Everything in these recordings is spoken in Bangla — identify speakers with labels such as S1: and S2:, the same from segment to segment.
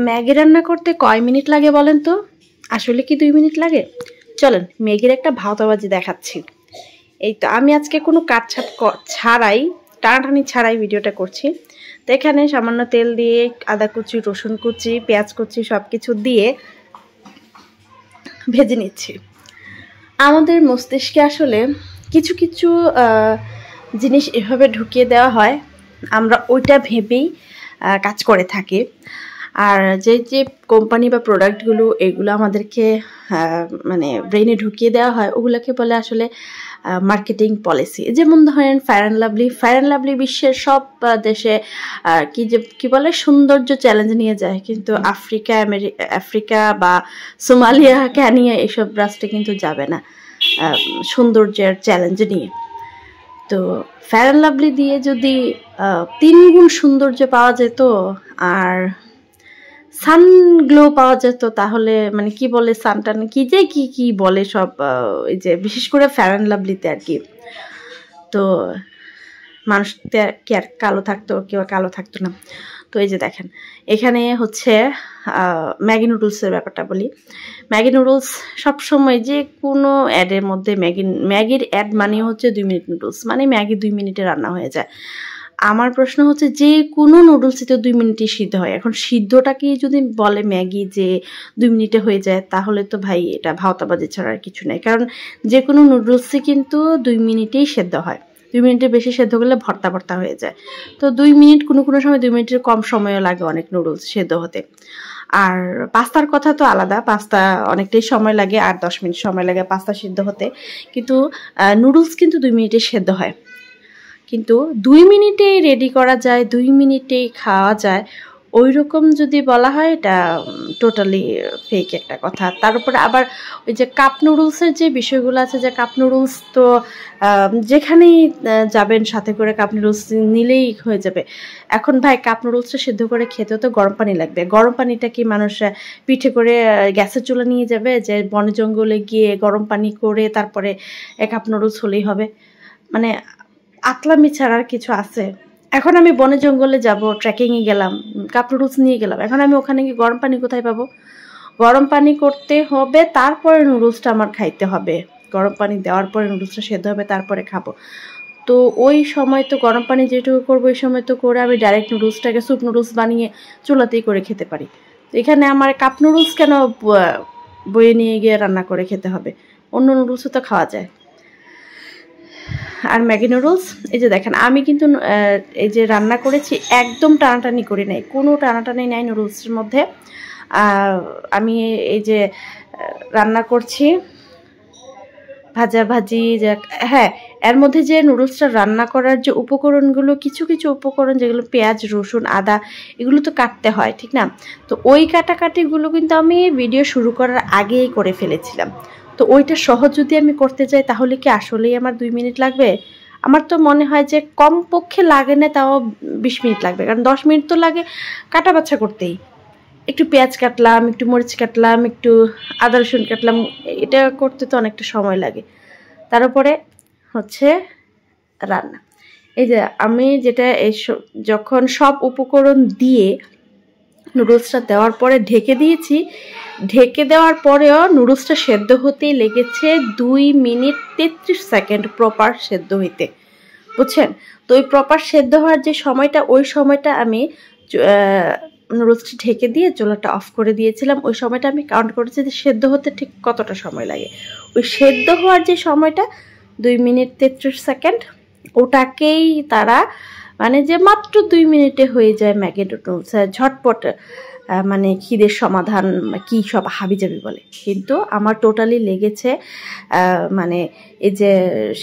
S1: ম্যাগি রান্না করতে কয় মিনিট লাগে বলেন তো? আসলে কি 2 মিনিট লাগে? চলেন ম্যাগির একটা ভাওতাবাজি দেখাচ্ছি। এই তো আমি আজকে কোনো কাটছাট ছাড়াই, টানাটানি ছাড়াই ভিডিওটা করছি। তো এখানে সামান্য তেল দিয়ে আদা কুচি, রসুন কুচি, পেঁয়াজ কুচি সব কিছু দিয়ে ভেজে নিচ্ছি। আমাদের মস্তিষ্কে আসলে কিছু কিছু জিনিস এভাবে ঢুকিয়ে দেওয়া হয়, আমরা ওইটা ভেবেই কাজ করে থাকি। আর যে যে কোম্পানি বা প্রোডাক্টগুলো এগুলো আমাদেরকে মানে ব্রেনে ঢুকিয়ে দেওয়া হয়, ওগুলোকে বলে আসলে মার্কেটিং পলিসি। যেমন ধরেন ফেয়ার অ্যান্ড লাভলি বিশ্বের সব দেশে কি বলে সৌন্দর্য চ্যালেঞ্জ নিয়ে যায়, কিন্তু আফ্রিকা বা সোমালিয়া, কেনিয়া এসব রাষ্ট্রে কিন্তু যাবে না সৌন্দর্যের চ্যালেঞ্জ নিয়ে। তো ফেয়ার অ্যান্ড লাভলি দিয়ে যদি 3 গুণ সৌন্দর্য পাওয়া যেত আর সানগ্লো পাওয়া যেত, তাহলে মানে কি বলে সানটান কি বলে সব, এই যে বিশেষ করে ফেয়ার অ্যান্ড লাভলিতে আর কি। তো মানুষ কি আর কালো থাকতো, কেউ কালো থাকতো না। তো এই যে দেখেন এখানে হচ্ছে ম্যাগি নুডলসের ব্যাপারটা বলি। ম্যাগি নুডলস সবসময় যে কোনো অ্যাডের মধ্যে ম্যাগির অ্যাড মানে হচ্ছে 2 মিনিট নুডলস, মানে ম্যাগি 2 মিনিটে রান্না হয়ে যায়। আমার প্রশ্ন হচ্ছে যে কোনো নুডলসই তো 2 মিনিটে সিদ্ধ হয়। এখন সিদ্ধটাকে যদি বলে ম্যাগি যে 2 মিনিটে হয়ে যায়, তাহলে তো ভাই এটা ভাওতাবাজি ছাড়া আর কিছু নেই। কারণ যে কোনো নুডলসই কিন্তু 2 মিনিটেই সেদ্ধ হয়। 2 মিনিটের বেশি সেদ্ধ করলে ভর্তা হয়ে যায়। তো 2 মিনিট, কোনো সময় 2 মিনিটের কম সময়ও লাগে অনেক নুডলস সেদ্ধ হতে। আর পাস্তার কথা তো আলাদা, পাস্তা অনেকটাই সময় লাগে, 8-10 মিনিট সময় লাগে পাস্তা সিদ্ধ হতে, কিন্তু নুডলস কিন্তু 2 মিনিটে সেদ্ধ হয়। কিন্তু 2 মিনিটেই রেডি করা যায়, 2 মিনিটেই খাওয়া যায়, ওই রকম যদি বলা হয় এটা টোটালি ফেক একটা কথা। তার উপরে আবার ওই যে কাপ নুডলসের যে বিষয়গুলো আছে, যে কাপ নুডলস তো যেখানেই যাবেন সাথে করে কাপ নুডলস নিলেই হয়ে যাবে। এখন ভাই কাপ নুডলসটা সিদ্ধ করে খেতেও তো গরম পানি লাগবে। গরম পানিটা কি মানুষ পিঠে করে গ্যাসের চুলা নিয়ে যাবে, যে বনে জঙ্গলে গিয়ে গরম পানি করে তারপরে কাপ নুডলস হলেই হবে? মানে আতলামি ছাড়ার কিছু আছে? এখন আমি বনে জঙ্গলে যাব, ট্রেকিংয়ে গেলাম, কাপ নুডলস নিয়ে গেলাম, এখন আমি ওখানে গিয়ে গরম পানি কোথায় পাবো? গরম পানি করতে হবে, তারপরে নুডলসটা আমার খাইতে হবে। গরম পানি দেওয়ার পরে নুডলসটা সেদ্ধ হবে, তারপরে খাবো। তো ওই সময় তো গরম পানি যেটুকু করবো ওই সময় তো করে আমি ডাইরেক্ট নুডলসটাকে স্যুপ নুডলস বানিয়ে চুলাতেই করে খেতে পারি। তো এখানে আমার কাপ নুডলস কেন বয়ে নিয়ে গিয়ে রান্না করে খেতে হবে? অন্য নুডলসও তো খাওয়া যায়। আর ম্যাগি নুডলস, এই যে দেখেন আমি কিন্তু এই যে রান্না করেছি একদম টানাটানি করি নাই, কোনো টানাটানি নাই নুডলসের মধ্যে। আমি এই যে রান্না করছি ভাজাভাজি, যে হ্যাঁ এর মধ্যে যে নুডলসটা রান্না করার যে উপকরণগুলো, কিছু উপকরণ যেগুলো পেঁয়াজ, রসুন, আদা, এগুলো তো কাটতে হয়, ঠিক না? তো ওই কাটাকাটিগুলো কিন্তু আমি ভিডিও শুরু করার আগেই করে ফেলেছিলাম। তো ওইটা সহজ যদি আমি করতে যাই, তাহলে কি আসলেই আমার 2 মিনিট লাগবে? আমার তো মনে হয় যে কমপক্ষে লাগে না তাও 20 মিনিট লাগবে, কারণ 10 মিনিট তো লাগে কাটা বাছা করতেই। একটু পেঁয়াজ কাটলাম, একটু মরিচ কাটলাম, একটু আদা রসুন কাটলাম, এটা করতে তো অনেকটা সময় লাগে। তার উপরে হচ্ছে রান্না। এই যে আমি যেটা যখন সব উপকরণ দিয়ে নুডলসটা দেওয়ার পরে ঢেকে দিয়েছি, ঢেকে দেওয়ার পরেও নুডলসটা সেদ্ধ হতেই লেগেছে 2 মিনিট 33 সেকেন্ড প্রপার সেদ্ধ হইতে, বুঝছেন? তো ওই প্রপার সেদ্ধ হওয়ার যে সময়টা, ওই সময়টা আমি নুডলসটি ঢেকে দিয়ে চুলাটা অফ করে দিয়েছিলাম। ওই সময়টা আমি কাউন্ট করেছি যে সেদ্ধ হতে ঠিক কতটা সময় লাগে। ওই সেদ্ধ হওয়ার যে সময়টা 2 মিনিট 33 সেকেন্ড, ওটাকেই তারা মানে যে মাত্র 2 মিনিটে হয়ে যায় ম্যাগি নুডলস, ঝটপট, মানে খিদের সমাধান কি সব হাবিজাবি বলে। কিন্তু আমার টোটালি লেগেছে মানে এই যে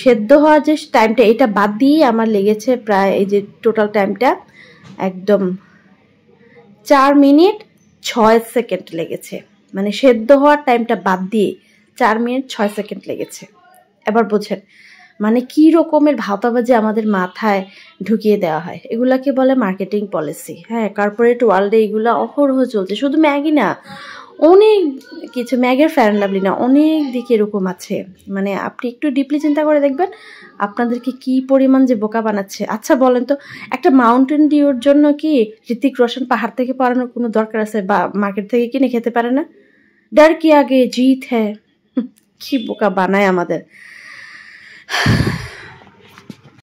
S1: সেদ্ধ হওয়ার যে টাইমটা, এটা বাদ দিয়ে আমার লেগেছে প্রায়, এই যে টোটাল টাইমটা একদম 4 মিনিট 6 সেকেন্ড লেগেছে। মানে সেদ্ধ হওয়ার টাইমটা বাদ দিয়ে 4 মিনিট 6 সেকেন্ড লেগেছে। এবার বোঝেন মানে কি রকমের ভাওতাবাজি আমাদের মাথায় ঢুকিয়ে দেওয়া হয়। এগুলাকে বলে মার্কেটিং পলিসি। হ্যাঁ, কর্পোরেট ওয়ার্ল্ডে এগুলো অহরহ চলছে। শুধু ম্যাগি না, অনেক কিছু, ম্যাগের ফেয়ার অ্যান্ড লাভলি না, অনেক দিকে এরকম আছে। মানে আপনি একটু ডিপলি চিন্তা করে দেখবেন আপনাদেরকে কি পরিমাণ যে বোকা বানাচ্ছে। আচ্ছা বলেন তো, একটা মাউন্টেন ডিউর জন্য কি ঋতিক রোশন পাহাড় থেকে পড়ানোর কোনো দরকার আছে? বা মার্কেট থেকে কিনে খেতে পারে না? ডর কি আগে জিত হ্যাঁ। কি বোকা বানায় আমাদের।